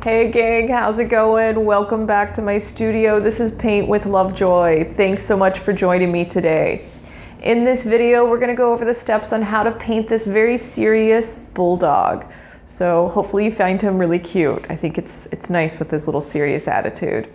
Hey gang, how's it going? Welcome back to my studio. This is Paint with Lovejoy. Thanks so much for joining me today. In this video, we're gonna go over the steps on how to paint this very serious bulldog. So hopefully you find him really cute. I think it's nice with his little serious attitude.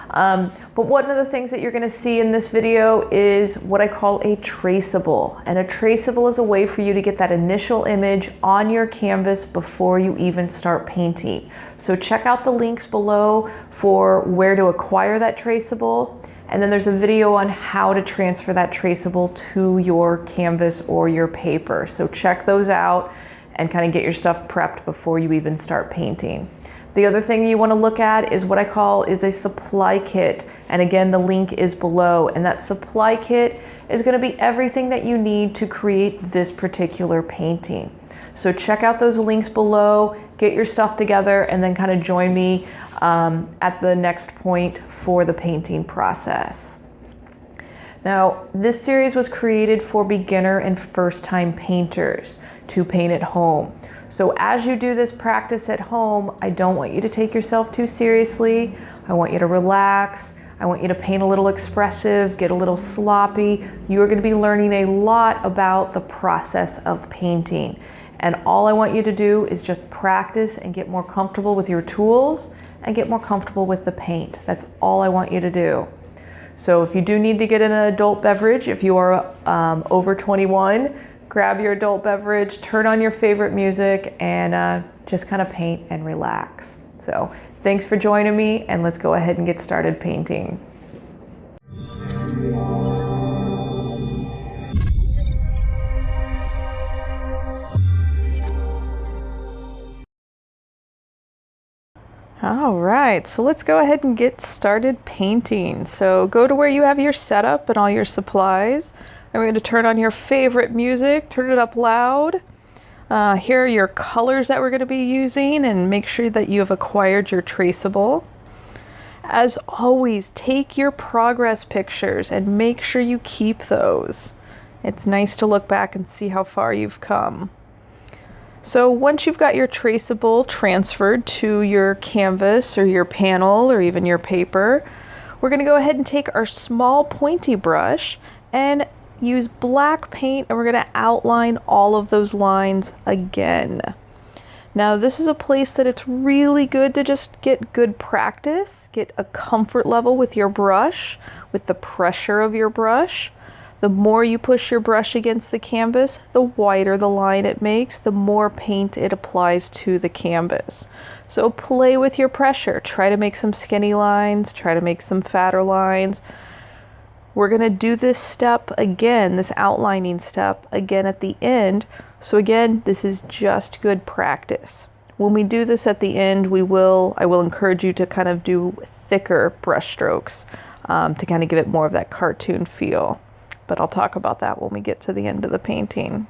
But one of the things that you're going to see in this video is what I call a traceable. And a traceable is a way for you to get that initial image on your canvas before you even start painting. So check out the links below for where to acquire that traceable. And then there's a video on how to transfer that traceable to your canvas or your paper. So check those out and kind of get your stuff prepped before you even start painting. The other thing you want to look at is what I call a supply kit. And again, the link is below. And that supply kit is going to be everything that you need to create this particular painting. So check out those links below, get your stuff together, and then kind of join me at the next point for the painting process. Now, this series was created for beginner and first-time painters to paint at home. So as you do this practice at home, I don't want you to take yourself too seriously. I want you to relax. I want you to paint a little expressive, get a little sloppy. You are going to be learning a lot about the process of painting. And all I want you to do is just practice and get more comfortable with your tools and get more comfortable with the paint. That's all I want you to do. So if you do need to get an adult beverage, if you are over 21, grab your adult beverage, turn on your favorite music, and just kind of paint and relax. So thanks for joining me, and let's go ahead and get started painting. All right, so let's go ahead and get started painting. So go to where you have your setup and all your supplies. And we're going to turn on your favorite music, turn it up loud. Here are your colors that we're going to be using, and make sure that you have acquired your traceable. As always, take your progress pictures and make sure you keep those. It's nice to look back and see how far you've come. So once you've got your traceable transferred to your canvas or your panel or even your paper, we're going to go ahead and take our small pointy brush and use black paint, and we're going to outline all of those lines again. Now this is a place that it's really good to just get good practice, get a comfort level with your brush, with the pressure of your brush. The more you push your brush against the canvas, the wider the line it makes, the more paint it applies to the canvas. So play with your pressure. Try to make some skinny lines, try to make some fatter lines. We're going to do this step again, this outlining step again at the end. So again, this is just good practice. When we do this at the end, I will encourage you to kind of do thicker brush strokes to kind of give it more of that cartoon feel. But I'll talk about that when we get to the end of the painting.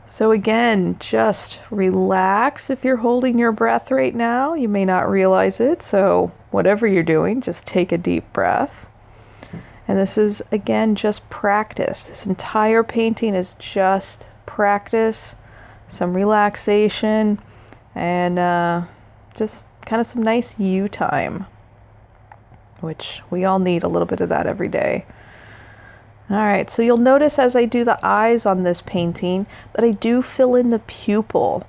So again, just relax. If you're holding your breath right now, you may not realize it. So whatever you're doing, just take a deep breath. And this is, again, just practice. This entire painting is just practice, some relaxation, and just kind of some nice you time, which we all need a little bit of that every day. All right, so you'll notice as I do the eyes on this painting that I do fill in the pupil.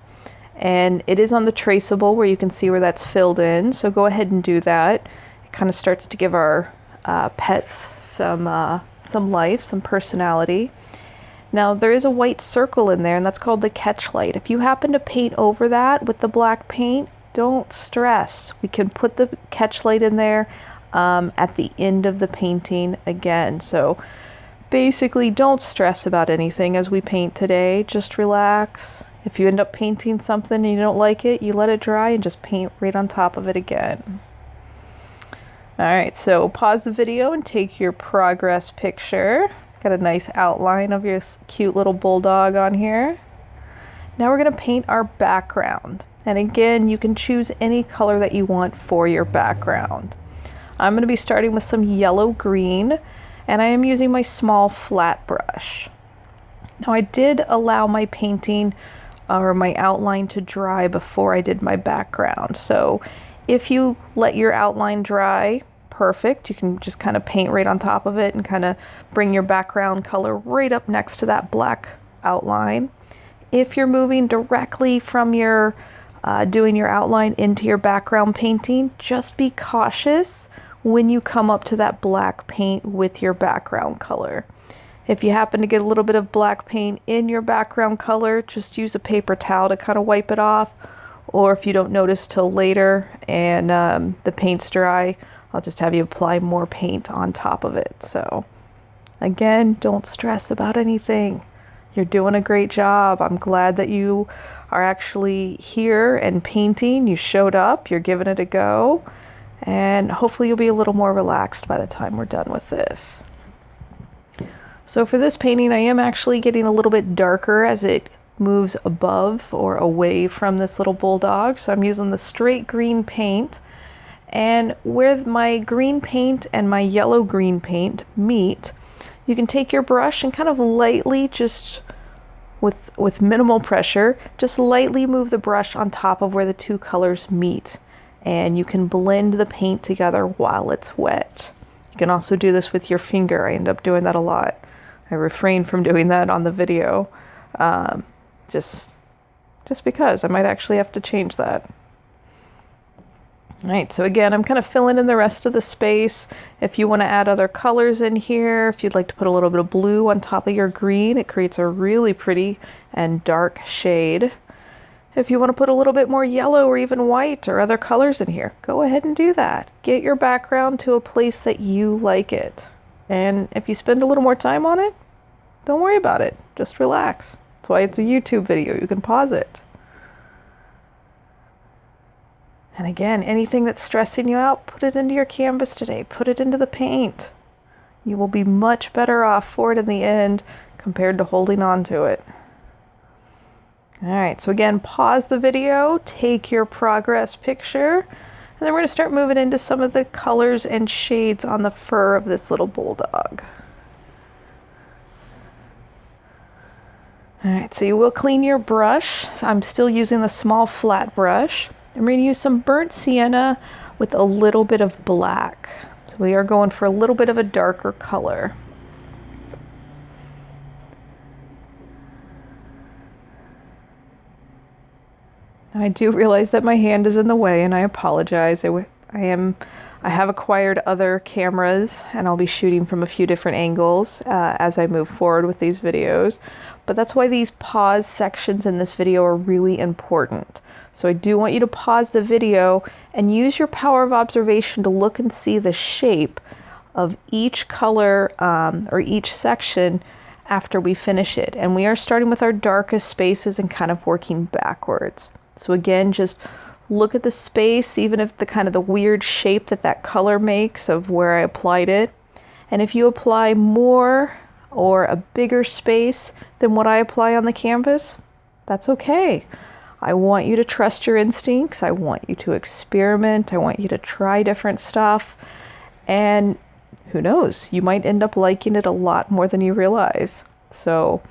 And it is on the traceable where you can see where that's filled in. So go ahead and do that. It kind of starts to give our pets some life, some personality. Now there is a white circle in there, and that's called the catch light. If you happen to paint over that with the black paint, don't stress. We can put the catch light in there at the end of the painting again. So basically, don't stress about anything as we paint today. Just relax. If you end up painting something and you don't like it, you let it dry and just paint right on top of it again. All right, so pause the video and take your progress picture. Got a nice outline of your cute little bulldog on here. Now we're going to paint our background. And again, you can choose any color that you want for your background. I'm going to be starting with some yellow-green, and I am using my small flat brush. Now I did allow my painting or my outline to dry before I did my background. So if you let your outline dry, perfect. You can just kind of paint right on top of it and kind of bring your background color right up next to that black outline. If you're moving directly from your doing your outline into your background painting, just be cautious when you come up to that black paint with your background color. If you happen to get a little bit of black paint in your background color, just use a paper towel to kind of wipe it off. Or if you don't notice till later and the paint's dry, I'll just have you apply more paint on top of it. So again, don't stress about anything. You're doing a great job. I'm glad that you are actually here and painting. You showed up, you're giving it a go, and hopefully you'll be a little more relaxed by the time we're done with this. So for this painting, I am actually getting a little bit darker as it moves above or away from this little bulldog. So I'm using the straight green paint. And where my green paint and my yellow green paint meet, you can take your brush and kind of lightly, just with minimal pressure, just lightly move the brush on top of where the two colors meet. And you can blend the paint together while it's wet. You can also do this with your finger. I end up doing that a lot. I refrain from doing that on the video, just because I might actually have to change that. All right, so again, I'm kind of filling in the rest of the space. If you want to add other colors in here, if you'd like to put a little bit of blue on top of your green, it creates a really pretty and dark shade. If you want to put a little bit more yellow or even white or other colors in here, go ahead and do that. Get your background to a place that you like it. And if you spend a little more time on it, don't worry about it. Just relax. That's why it's a YouTube video. You can pause it. And again, anything that's stressing you out, put it into your canvas today. Put it into the paint. You will be much better off for it in the end compared to holding on to it. All right, so again, pause the video, take your progress picture, and then we're going to start moving into some of the colors and shades on the fur of this little bulldog. All right, so you will clean your brush. So I'm still using the small flat brush. I'm going to use some burnt sienna with a little bit of black. So we are going for a little bit of a darker color. Now I do realize that my hand is in the way, and I apologize. I have acquired other cameras, and I'll be shooting from a few different angles as I move forward with these videos. But that's why these pause sections in this video are really important. So I do want you to pause the video and use your power of observation to look and see the shape of each color or each section after we finish it. And we are starting with our darkest spaces and kind of working backwards. So again, just look at the space, even if the weird shape that color makes of where I applied it. And if you apply more or a bigger space than what I apply on the canvas, that's okay. I want you to trust your instincts. I want you to experiment. I want you to try different stuff. And who knows, you might end up liking it a lot more than you realize. So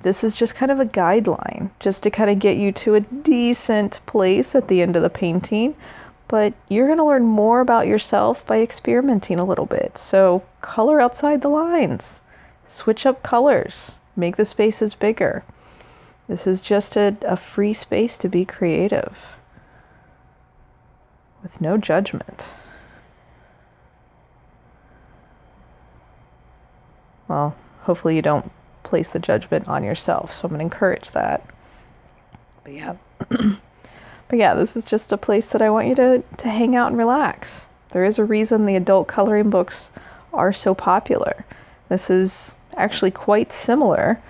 this is just kind of a guideline, just to kind of get you to a decent place at the end of the painting. But you're going to learn more about yourself by experimenting a little bit. So color outside the lines. Switch up colors. Make the spaces bigger. This is just a free space to be creative with no judgment. Well, hopefully you don't place the judgment on yourself, so I'm going to encourage that. But yeah, this is just a place that I want you to hang out and relax. There is a reason the adult coloring books are so popular. This is actually quite similar,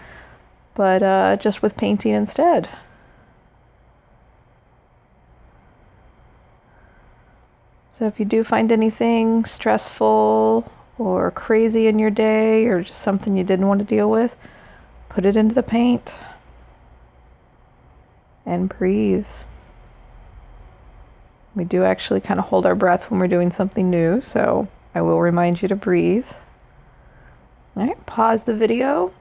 but just with painting instead. So if you do find anything stressful or crazy in your day, or just something you didn't want to deal with, put it into the paint and breathe. We do actually kind of hold our breath when we're doing something new, so I will remind you to breathe. All right, pause the video.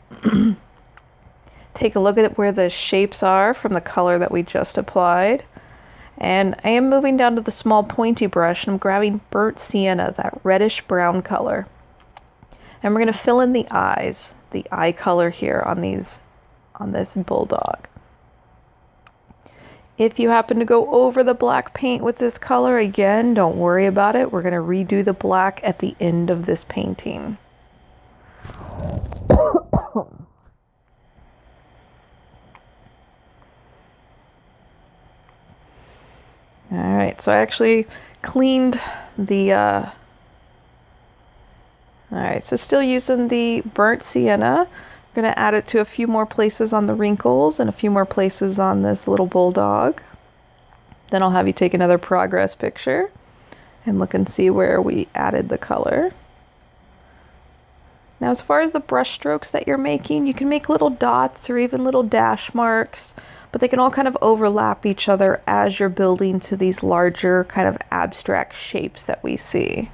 Take a look at where the shapes are from the color that we just applied. And I am moving down to the small pointy brush, and I'm grabbing burnt sienna, that reddish brown color. And we're going to fill in the eyes, the eye color here on this bulldog. If you happen to go over the black paint with this color, again, don't worry about it. We're going to redo the black at the end of this painting. All right, so I actually cleaned the, all right, so still using the burnt sienna. I'm going to add it to a few more places on the wrinkles and a few more places on this little bulldog. Then I'll have you take another progress picture and look and see where we added the color. Now, as far as the brush strokes that you're making, you can make little dots or even little dash marks, but they can all kind of overlap each other as you're building to these larger kind of abstract shapes that we see.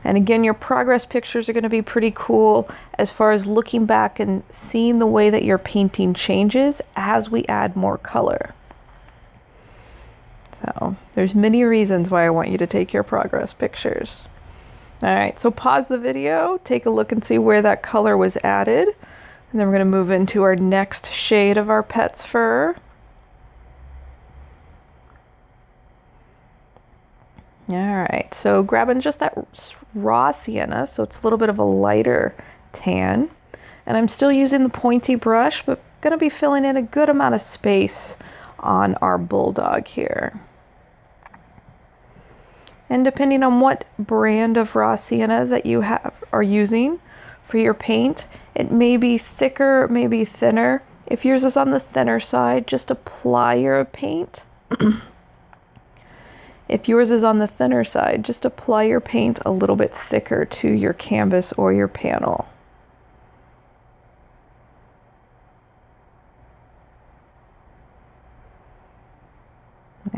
And again, your progress pictures are going to be pretty cool as far as looking back and seeing the way that your painting changes as we add more color. So there's many reasons why I want you to take your progress pictures. All right, so pause the video, take a look and see where that color was added. And then we're going to move into our next shade of our pet's fur. All right, so grabbing just that raw sienna, so it's a little bit of a lighter tan. And I'm still using the pointy brush, but going to be filling in a good amount of space on our bulldog here. And depending on what brand of raw sienna that you are using for your paint, it may be thicker, it may be thinner. If yours is on the thinner side, just apply your paint. If yours is on the thinner side, just apply your paint a little bit thicker to your canvas or your panel.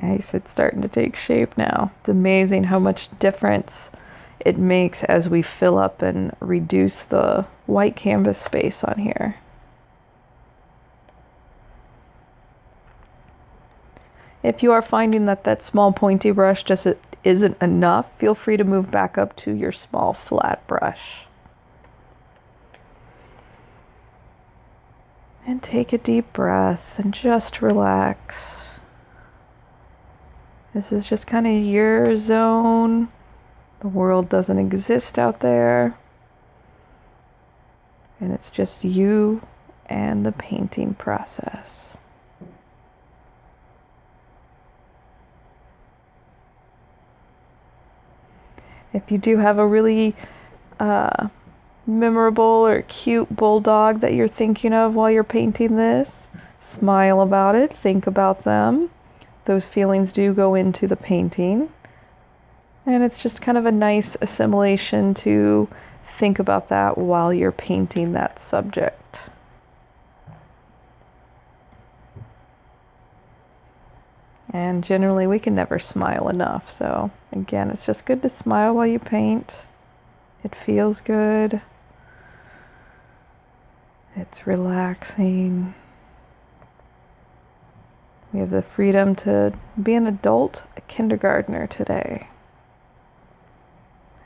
Nice, it's starting to take shape now. It's amazing how much difference it makes as we fill up and reduce the white canvas space on here. If you are finding that that small pointy brush just isn't enough, feel free to move back up to your small flat brush. And take a deep breath and just relax. This is just kind of your zone. The world doesn't exist out there. And it's just you and the painting process. If you do have a really memorable or cute bulldog that you're thinking of while you're painting this, smile about it, think about them. Those feelings do go into the painting. And it's just kind of a nice assimilation to think about that while you're painting that subject. And generally we can never smile enough. So again, it's just good to smile while you paint. It feels good. It's relaxing. We have the freedom to be an adult, a kindergartner today.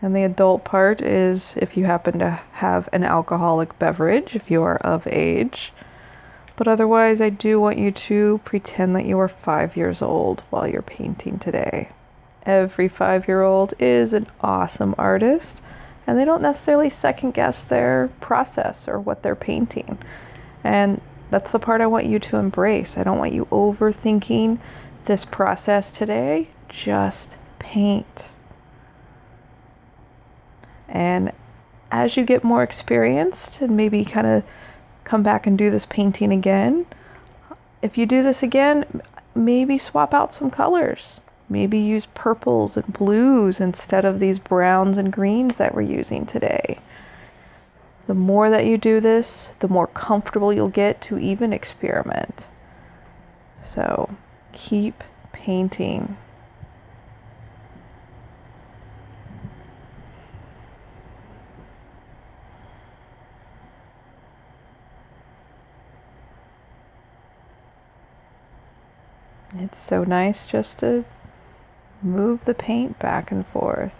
And the adult part is if you happen to have an alcoholic beverage, if you are of age. But otherwise, I do want you to pretend that you are 5 years old while you're painting today. Every 5-year-old is an awesome artist, and they don't necessarily second guess their process or what they're painting. And that's the part I want you to embrace. I don't want you overthinking this process today. Just paint. And as you get more experienced and maybe kind of come back and do this painting again, if you do this again, maybe swap out some colors. Maybe use purples and blues instead of these browns and greens that we're using today. The more that you do this, the more comfortable you'll get to even experiment. So keep painting. It's so nice just to move the paint back and forth.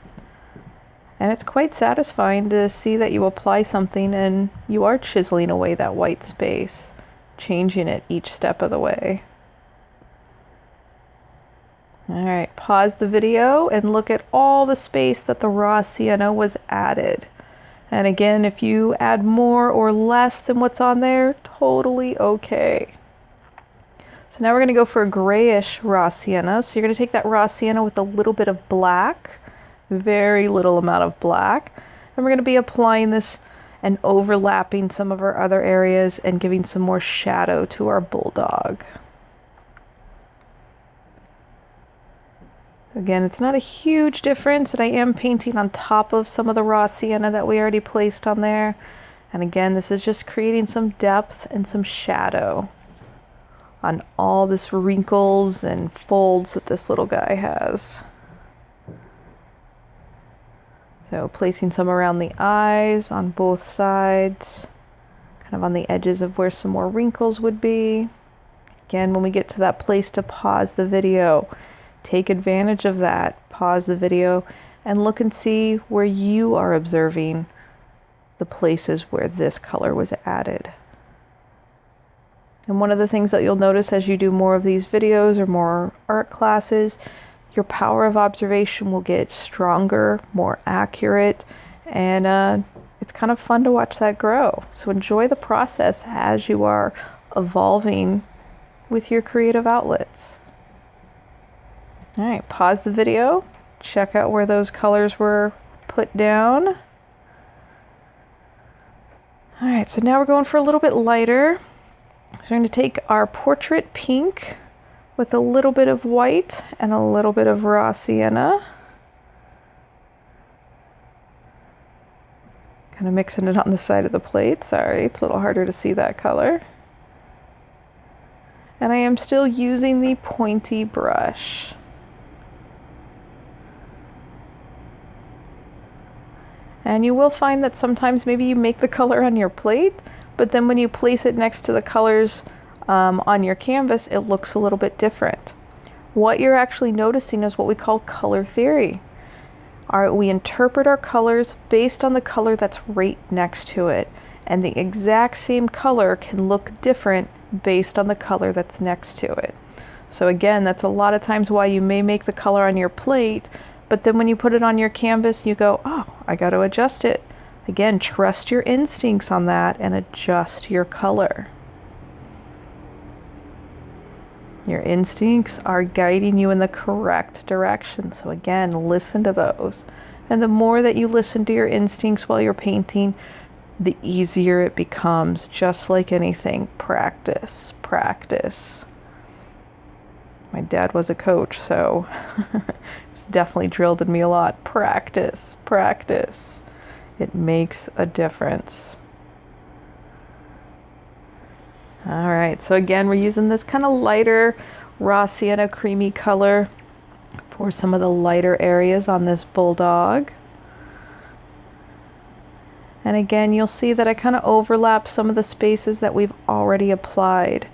And it's quite satisfying to see that you apply something and you are chiseling away that white space, changing it each step of the way. All right, pause the video and look at all the space that the raw sienna was added. And again, if you add more or less than what's on there, totally okay. So now we're going to go for a grayish raw sienna. So you're going to take that raw sienna with a little bit of black, very little amount of black, and we're going to be applying this and overlapping some of our other areas and giving some more shadow to our bulldog. Again, it's not a huge difference, and I am painting on top of some of the raw sienna that we already placed on there. And again, this is just creating some depth and some shadow on all this wrinkles and folds that this little guy has. So placing some around the eyes on both sides, kind of on the edges of where some more wrinkles would be. Again, when we get to that place to pause the video, take advantage of that. Pause the video and look and see where you are observing the places where this color was added. And one of the things that you'll notice as you do more of these videos or more art classes, your power of observation will get stronger, more accurate, and it's kind of fun to watch that grow. So enjoy the process as you are evolving with your creative outlets. All right, pause the video, check out where those colors were put down. All right, so now we're going for a little bit lighter. We're going to take our portrait pink with a little bit of white and a little bit of raw sienna. Kind of mixing it on the side of the plate. Sorry, it's a little harder to see that color. And I am still using the pointy brush. And you will find that sometimes maybe you make the color on your plate, but then when you place it next to the colors on your canvas, it looks a little bit different. What you're actually noticing is what we call color theory. We interpret our colors based on the color that's right next to it, and the exact same color can look different based on the color that's next to it. So again, that's a lot of times why you may make the color on your plate, but then when you put it on your canvas, you go, oh, I got to adjust it. Again, trust your instincts on that and adjust your color. Your instincts are guiding you in the correct direction. So again, listen to those. And the more that you listen to your instincts while you're painting, the easier it becomes. Just like anything, practice, practice. My dad was a coach, so it's definitely drilled in me a lot. Practice, practice. It makes a difference. All right, so again, we're using this kind of lighter raw sienna creamy color for some of the lighter areas on this bulldog. And again, you'll see that I kind of overlap some of the spaces that we've already applied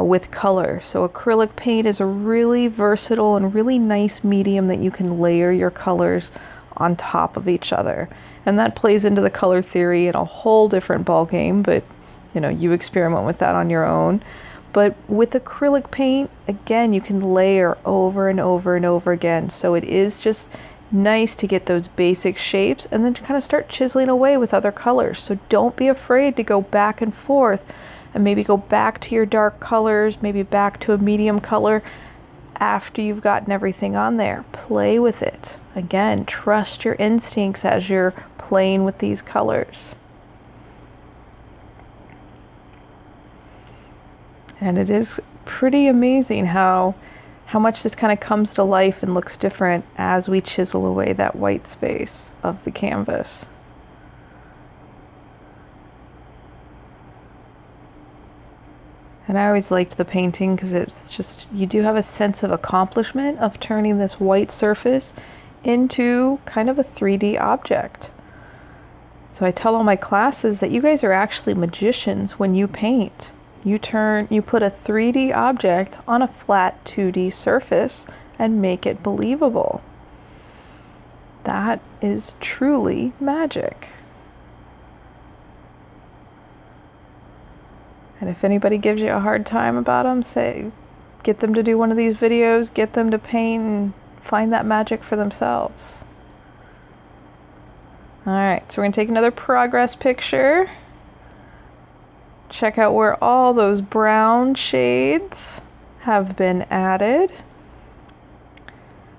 with color. So acrylic paint is a really versatile and really nice medium that you can layer your colors on top of each other. And that plays into the color theory in a whole different ball game, but you know, you experiment with that on your own. But with acrylic paint, again, you can layer over and over and over again. So it is just nice to get those basic shapes and then to kind of start chiseling away with other colors. So don't be afraid to go back and forth and maybe go back to your dark colors, maybe back to a medium color after you've gotten everything on there. Play with it. Again, trust your instincts as you're playing with these colors. And it is pretty amazing how much this kind of comes to life and looks different as we chisel away that white space of the canvas. And I always liked the painting because it's just, you do have a sense of accomplishment of turning this white surface into kind of a 3D object. So I tell all my classes that you guys are actually magicians when you paint. You put a 3D object on a flat 2D surface and make it believable. That is truly magic. And if anybody gives you a hard time about them, get them to do one of these videos, get them to paint and find that magic for themselves. All right, so we're gonna take another progress picture. Check out where all those brown shades have been added.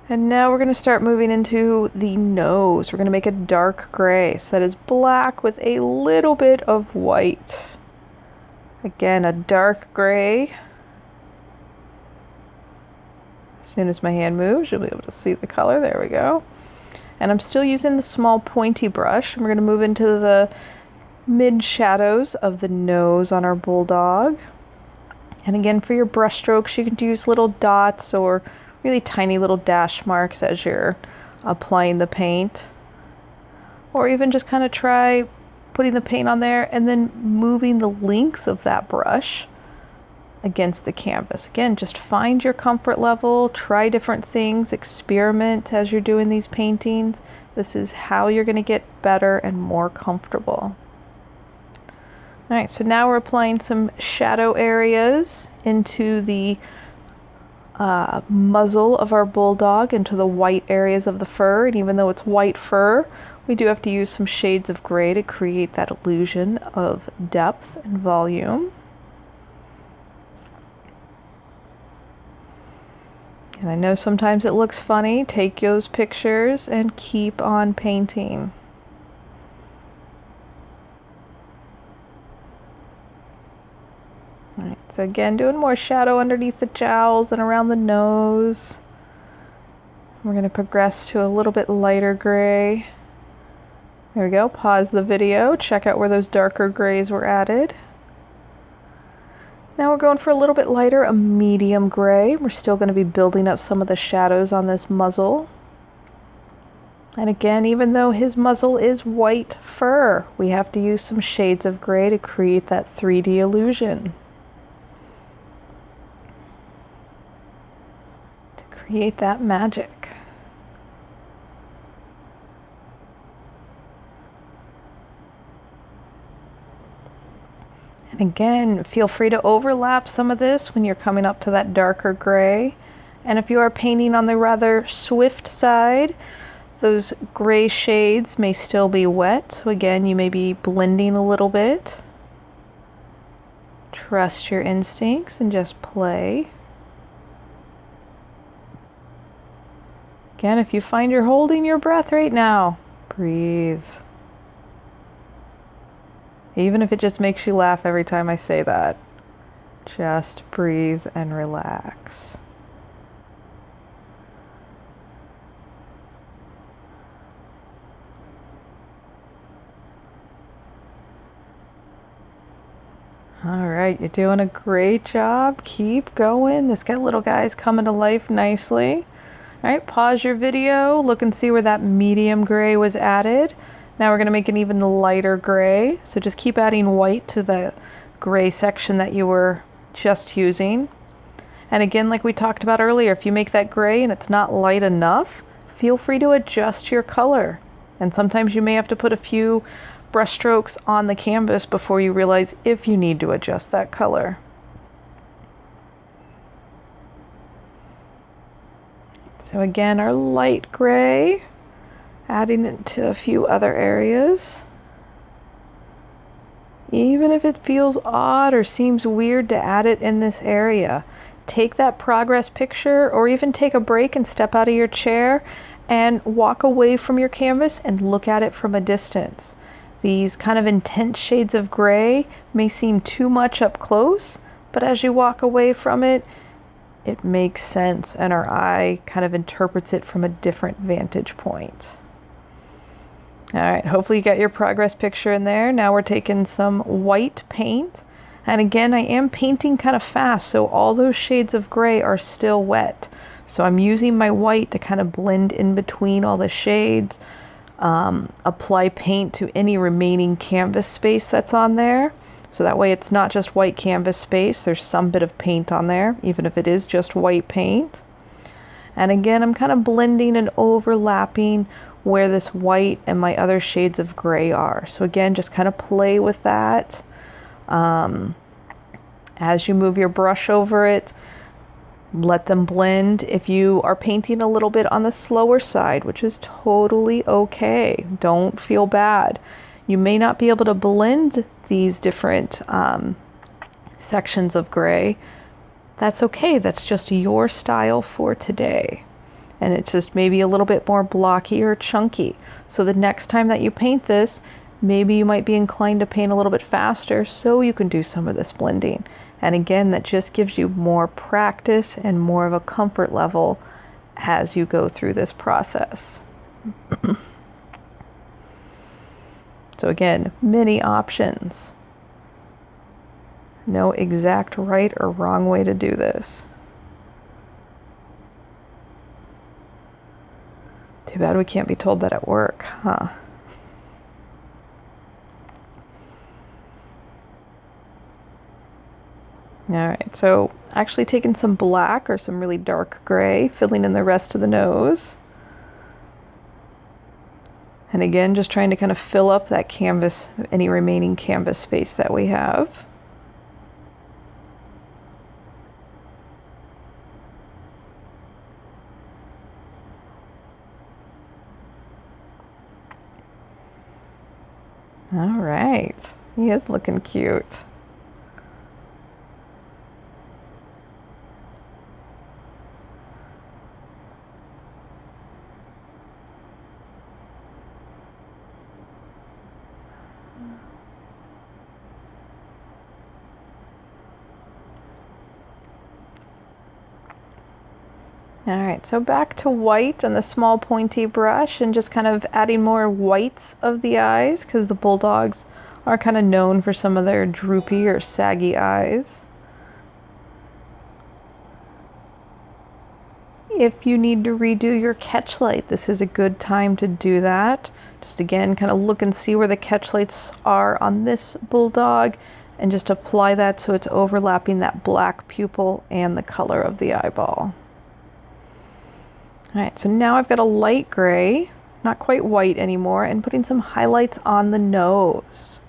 And now we're gonna start moving into the nose. We're gonna make a dark gray. So that is black with a little bit of white. Again, a dark gray. As soon as my hand moves, you'll be able to see the color. There we go. And I'm still using the small pointy brush. And we're going to move into the mid shadows of the nose on our Bulldog. And again, for your brush strokes, you can use little dots or really tiny little dash marks as you're applying the paint. Or even just kind of try putting the paint on there and then moving the length of that brush against the canvas. Again, just find your comfort level, try different things, experiment as you're doing these paintings. This is how you're going to get better and more comfortable. All right, so now we're applying some shadow areas into the muzzle of our Bulldog, into the white areas of the fur. And even though it's white fur, we do have to use some shades of gray to create that illusion of depth and volume. And I know sometimes it looks funny. Take those pictures and keep on painting. All right, so again, doing more shadow underneath the jowls and around the nose. We're going to progress to a little bit lighter gray. There we go. Pause the video. Check out where those darker grays were added. Now we're going for a little bit lighter, a medium gray. We're still going to be building up some of the shadows on this muzzle. And again, even though his muzzle is white fur, we have to use some shades of gray to create that 3D illusion. To create that magic. And again, feel free to overlap some of this when you're coming up to that darker gray. And if you are painting on the rather swift side, those gray shades may still be wet. So again, you may be blending a little bit. Trust your instincts and just play. Again, if you find you're holding your breath right now, breathe. Even if it just makes you laugh every time I say that, just breathe and relax. All right, you're doing a great job. Keep going. This little guy's coming to life nicely. All right, pause your video. Look and see where that medium gray was added. Now we're going to make an even lighter gray. So just keep adding white to the gray section that you were just using. And again, like we talked about earlier, if you make that gray and it's not light enough, feel free to adjust your color. And sometimes you may have to put a few brush strokes on the canvas before you realize if you need to adjust that color. So again, our light gray. Adding it to a few other areas. Even if it feels odd or seems weird to add it in this area, take that progress picture or even take a break and step out of your chair and walk away from your canvas and look at it from a distance. These kind of intense shades of gray may seem too much up close, but as you walk away from it, it makes sense and our eye kind of interprets it from a different vantage point. All right, hopefully you got your progress picture in there. Now we're taking some white paint. And again, I am painting kind of fast, so all those shades of gray are still wet. So I'm using my white to kind of blend in between all the shades, apply paint to any remaining canvas space that's on there. So that way it's not just white canvas space, there's some bit of paint on there, even if it is just white paint. And again, I'm kind of blending and overlapping where this white and my other shades of gray are. So again, just kind of play with that. As you move your brush over it, let them blend. If you are painting a little bit on the slower side, which is totally okay, don't feel bad. You may not be able to blend these different sections of gray. That's okay. That's just your style for today. And it's just maybe a little bit more blocky or chunky. So the next time that you paint this, maybe you might be inclined to paint a little bit faster so you can do some of this blending. And again, that just gives you more practice and more of a comfort level as you go through this process. So again, many options. No exact right or wrong way to do this. Too bad we can't be told that at work, huh? All right, so actually taking some black or some really dark gray, filling in the rest of the nose. And again, just trying to kind of fill up that canvas, any remaining canvas space that we have. All right, he is looking cute. All right, so back to white and the small pointy brush and just kind of adding more whites of the eyes because the bulldogs are kind of known for some of their droopy or saggy eyes. If you need to redo your catch light, this is a good time to do that. Just again, kind of look and see where the catch lights are on this bulldog and just apply that so it's overlapping that black pupil and the color of the eyeball. All right, so now I've got a light gray, not quite white anymore, and putting some highlights on the nose.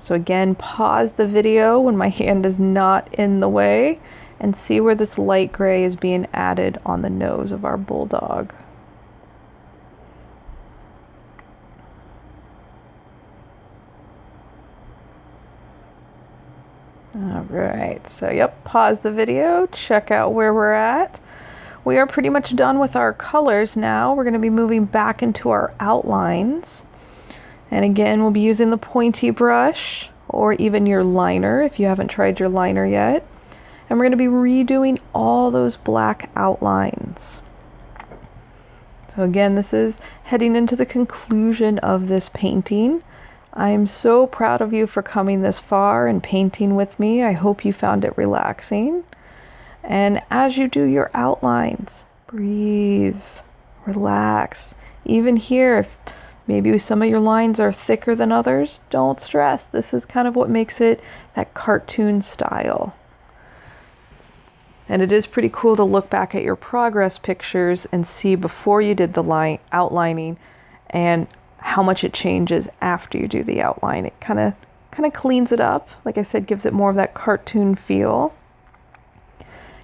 So again, pause the video when my hand is not in the way and see where this light gray is being added on the nose of our bulldog. All right, so yep, pause the video, check out where we're at. We are pretty much done with our colors now. We're going to be moving back into our outlines. And again, we'll be using the pointy brush or even your liner if you haven't tried your liner yet. And we're going to be redoing all those black outlines. So again, this is heading into the conclusion of this painting. I am so proud of you for coming this far and painting with me. I hope you found it relaxing. And as you do your outlines, breathe, relax. Even here, if maybe some of your lines are thicker than others, don't stress. This is kind of what makes it that cartoon style. And it is pretty cool to look back at your progress pictures and see before you did the outlining and how much it changes after you do the outline. It kind of cleans it up. Like I said, gives it more of that cartoon feel.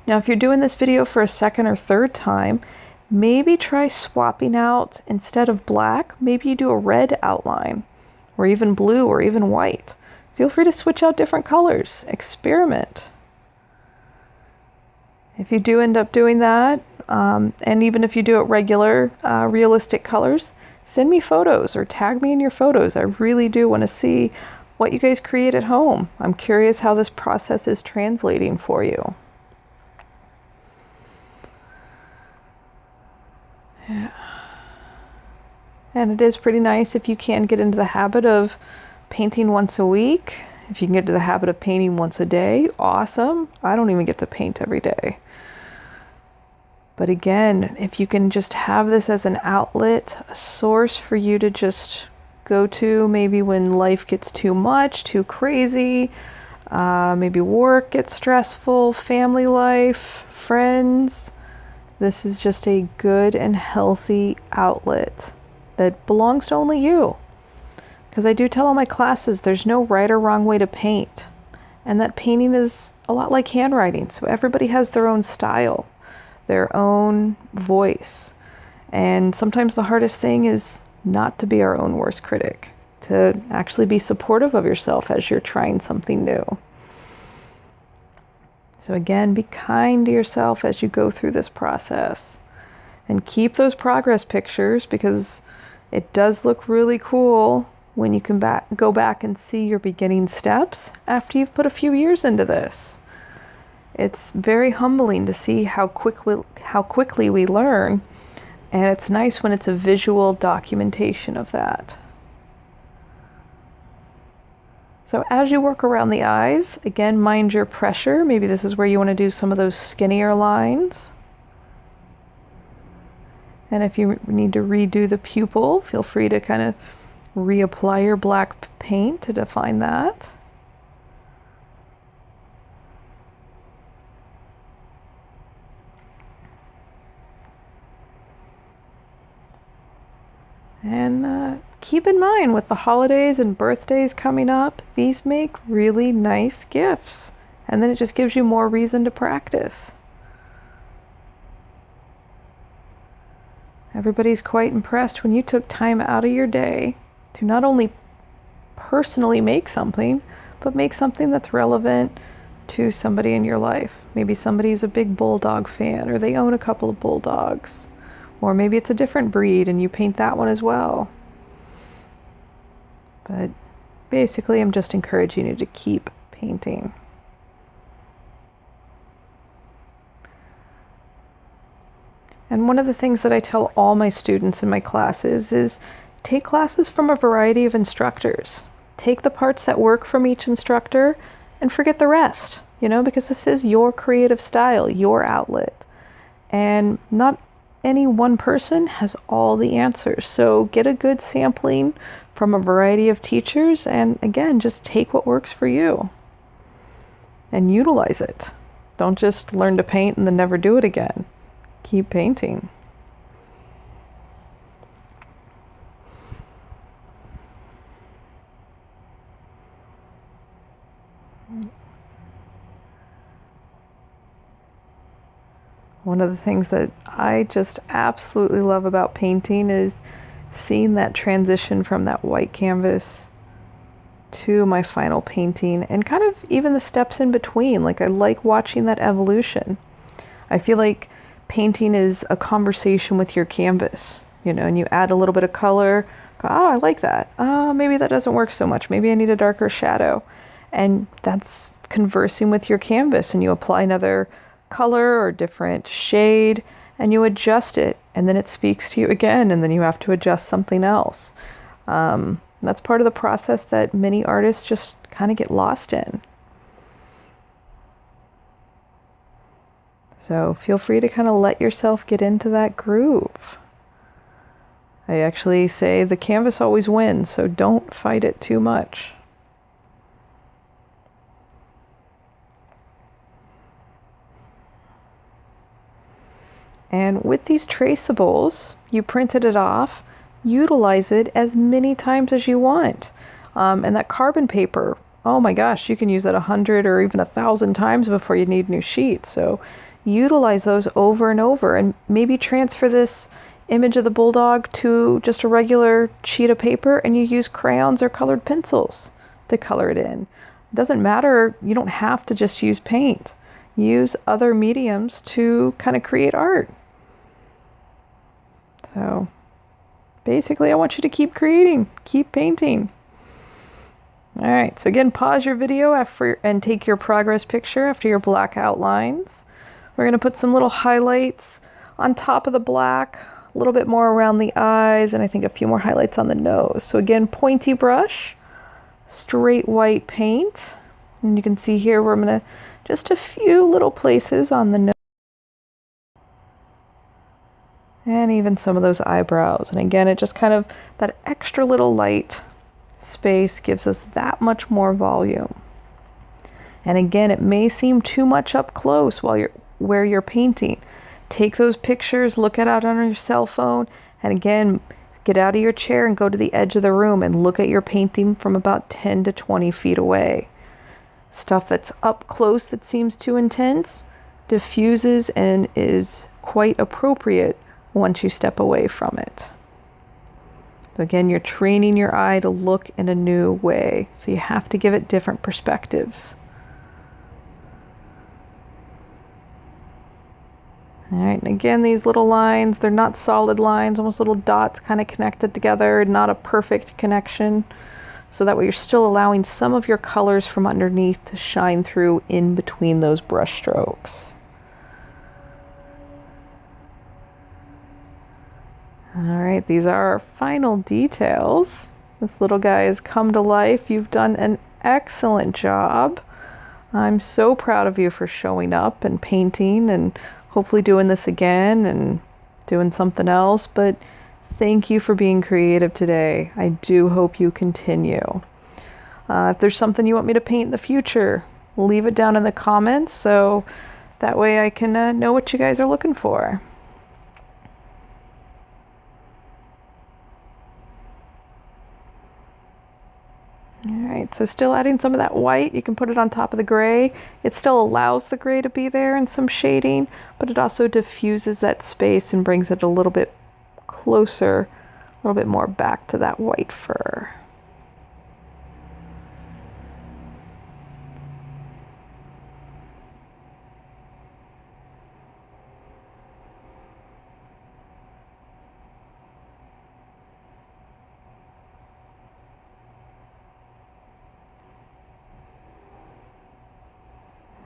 Now, if you're doing this video for a second or third time, maybe try swapping out, instead of black, maybe you do a red outline, or even blue, or even white. Feel free to switch out different colors. Experiment. If you do end up doing that, and even if you do it regular, realistic colors, send me photos or tag me in your photos. I really do want to see what you guys create at home. I'm curious how this process is translating for you. Yeah. And it is pretty nice if you can get into the habit of painting once a week. If you can get into the habit of painting once a day, awesome. I don't even get to paint every day. But again, if you can just have this as an outlet, a source for you to just go to maybe when life gets too much, too crazy, maybe work gets stressful, family life, friends. This is just a good and healthy outlet that belongs to only you. Because I do tell all my classes there's no right or wrong way to paint. And that painting is a lot like handwriting. So everybody has their own style, their own voice. And sometimes the hardest thing is not to be our own worst critic, to actually be supportive of yourself as you're trying something new. So again, be kind to yourself as you go through this process. And keep those progress pictures, because it does look really cool when you can go back and see your beginning steps after you've put a few years into this. It's very humbling to see how quickly we learn, and it's nice when it's a visual documentation of that. So as you work around the eyes, again, mind your pressure. Maybe this is where you want to do some of those skinnier lines. And if you need to redo the pupil, feel free to kind of reapply your black paint to define that. And keep in mind, with the holidays and birthdays coming up, these make really nice gifts. And then it just gives you more reason to practice. Everybody's quite impressed when you took time out of your day to not only personally make something, but make something that's relevant to somebody in your life. Maybe somebody's a big Bulldog fan, or they own a couple of Bulldogs. Or maybe it's a different breed and you paint that one as well. But basically, I'm just encouraging you to keep painting. And one of the things that I tell all my students in my classes is take classes from a variety of instructors. Take the parts that work from each instructor and forget the rest, because this is your creative style, your outlet. And not any one person has all the answers. So get a good sampling from a variety of teachers, and again, just take what works for you and utilize it. Don't just learn to paint and then never do it again. Keep painting. One of the things that I just absolutely love about painting is seeing that transition from that white canvas to my final painting, and kind of even the steps in between. Like, I like watching that evolution. I feel like painting is a conversation with your canvas, and you add a little bit of color. Go, oh, I like that. Oh, maybe that doesn't work so much. Maybe I need a darker shadow. And that's conversing with your canvas, and you apply another color or different shade and you adjust it, and then it speaks to you again, and then you have to adjust something else. That's part of the process that many artists just kind of get lost in. So feel free to kind of let yourself get into that groove. I actually say the canvas always wins, so don't fight it too much. And with these traceables, you printed it off, utilize it as many times as you want. And that carbon paper, oh my gosh, you can use that 100 or even 1,000 times before you need new sheets. So utilize those over and over, and maybe transfer this image of the Bulldog to just a regular sheet of paper, and you use crayons or colored pencils to color it in. It doesn't matter, you don't have to just use paint. Use other mediums to kind of create art. So basically, I want you to keep creating, keep painting. All right, so again, pause your video and take your progress picture after your black outlines. We're going to put some little highlights on top of the black, a little bit more around the eyes, and I think a few more highlights on the nose. So again, pointy brush, straight white paint, and you can see here where I'm going to just a few little places on the nose. And even some of those eyebrows. And again, it just kind of, that extra little light space gives us that much more volume. And again, it may seem too much up close where you're painting. Take those pictures, look at it on your cell phone, and again, get out of your chair and go to the edge of the room and look at your painting from about 10 to 20 feet away. Stuff that's up close that seems too intense diffuses and is quite appropriate once you step away from it. So again, you're training your eye to look in a new way. So you have to give it different perspectives. All right, and again, these little lines, they're not solid lines, almost little dots kind of connected together, not a perfect connection. So that way you're still allowing some of your colors from underneath to shine through in between those brush strokes. All right, these are our final details. This little guy has come to life. You've done an excellent job. I'm so proud of you for showing up and painting and hopefully doing this again and doing something else. But thank you for being creative today. I do hope you continue. If there's something you want me to paint in the future, leave it down in the comments so that way I can know what you guys are looking for. Alright, so still adding some of that white. You can put it on top of the gray. It still allows the gray to be there and some shading, but it also diffuses that space and brings it a little bit closer, a little bit more back to that white fur.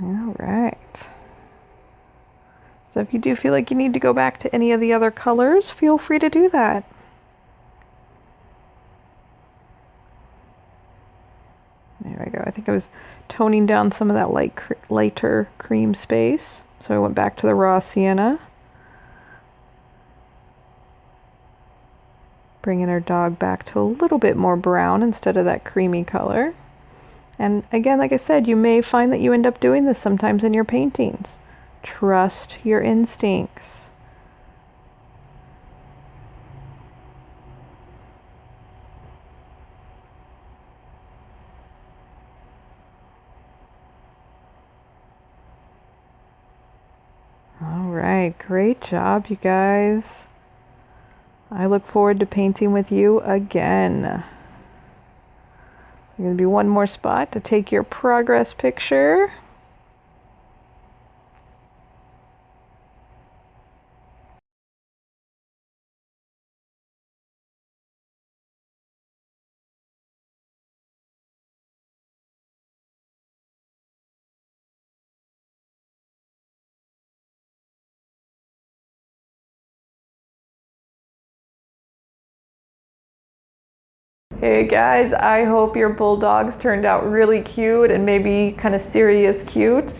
All right. So if you do feel like you need to go back to any of the other colors, feel free to do that. There we go. I think I was toning down some of that lighter cream space. So I went back to the raw sienna. Bringing our dog back to a little bit more brown instead of that creamy color. And again, like I said, you may find that you end up doing this sometimes in your paintings. Trust your instincts. All right, great job, you guys. I look forward to painting with you again. There's going to be one more spot to take your progress picture. Hey guys, I hope your bulldogs turned out really cute and maybe kind of serious cute.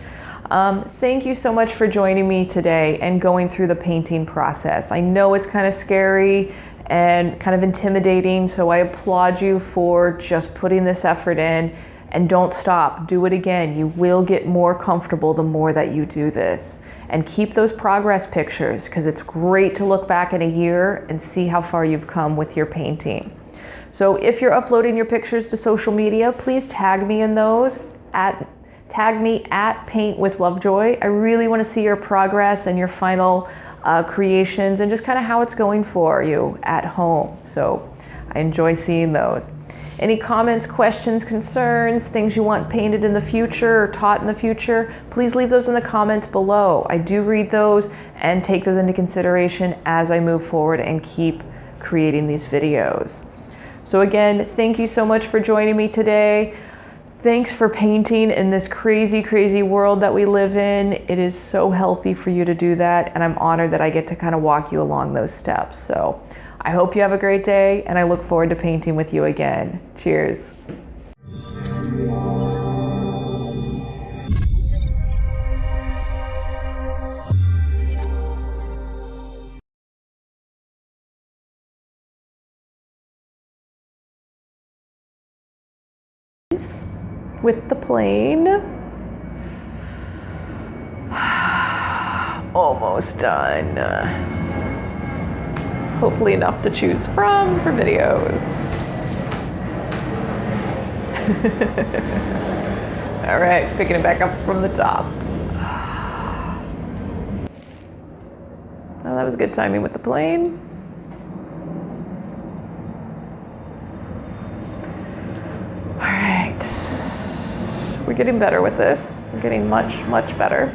Thank you so much for joining me today and going through the painting process. I know it's kind of scary and kind of intimidating, so I applaud you for just putting this effort in, and don't stop. Do it again. You will get more comfortable the more that you do this. And keep those progress pictures, because it's great to look back in a year and see how far you've come with your painting. So if you're uploading your pictures to social media, please tag me in those. Tag me at Paint with Lovejoy. I really want to see your progress and your final creations and just kind of how it's going for you at home. So I enjoy seeing those. Any comments, questions, concerns, things you want painted in the future or taught in the future, please leave those in the comments below. I do read those and take those into consideration as I move forward and keep creating these videos. So again, thank you so much for joining me today. Thanks for painting in this crazy, crazy world that we live in. It is so healthy for you to do that, and I'm honored that I get to kind of walk you along those steps. So I hope you have a great day, and I look forward to painting with you again. Cheers. with the plane. Almost done. Hopefully enough to choose from for videos. All right, picking it back up from the top. Oh, that was good timing with the plane. All right, we're getting better with this. We're getting much, much better.